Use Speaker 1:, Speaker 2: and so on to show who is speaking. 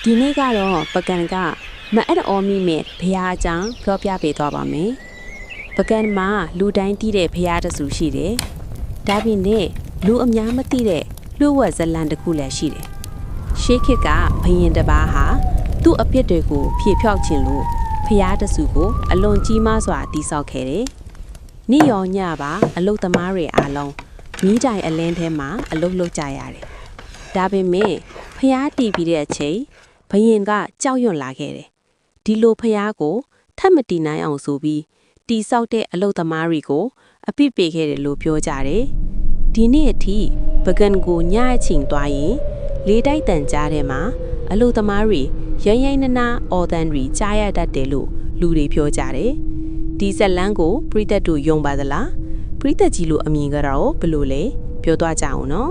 Speaker 1: ဒီနေ့ကတော့ပကံကမအက်အော်မီမဲ့ဖះအကြောင်းပြောပြပေးသွားပါမယ်ပကံမှာလူတိုင်းသိတဲ့ဖះတဆူရှိတယ်ဒါပြင်နဲ့လူအများမသိတဲ့လှုပ်ဝက်ဇလန်တစ်ခုလည်းရှိတယ်ရှေးခေတ်ကဘယင်တစ်ပါးဟာသူ့အပြစ်တွေကိုဖြေဖြောက်ခြင်းလို့ဖះတဆူကိုအလွန်ကြီးမားစွာတိဆောက်ခဲ့တယ်နေ့ရောညပါအလုတ်သမားတွေအားလုံးမိတိုင်အလင်းထဲမှာအလုတ်လုပ်ကြရတယ်ဒါပေမဲ့ဖះတီးပြီးတဲ့အချိန်ဘယင်ကကြောက်ရွံ့လာခဲ့တယ်ဒီလိုဖះကိုထပ်မတီနိုင်အောင်ဆိုပြီးတီဆောက်တဲ့အလုတ်သမားတွေကိုအပြစ်ပေးခဲ့တယ်လို့ပြောကြတယ်ဒီနေ့အထိပကံကိုညအချိန်သွားရင်လေးတိုက်တန်ကြားထဲမှာအလုတ်သမားတွေရိုင်းရိုင်းနနာအော်တန်တွေကြားရတတ်တယ်လို့လူတွေပြောကြတယ်ဒီဇက်လန်းကိုပရိသတ်တို့ယုံပါသလားပရိသတ်ကြီးလို့အမြင်ကတော့ဘယ်လိုလဲပြောသွားကြအောင်နော်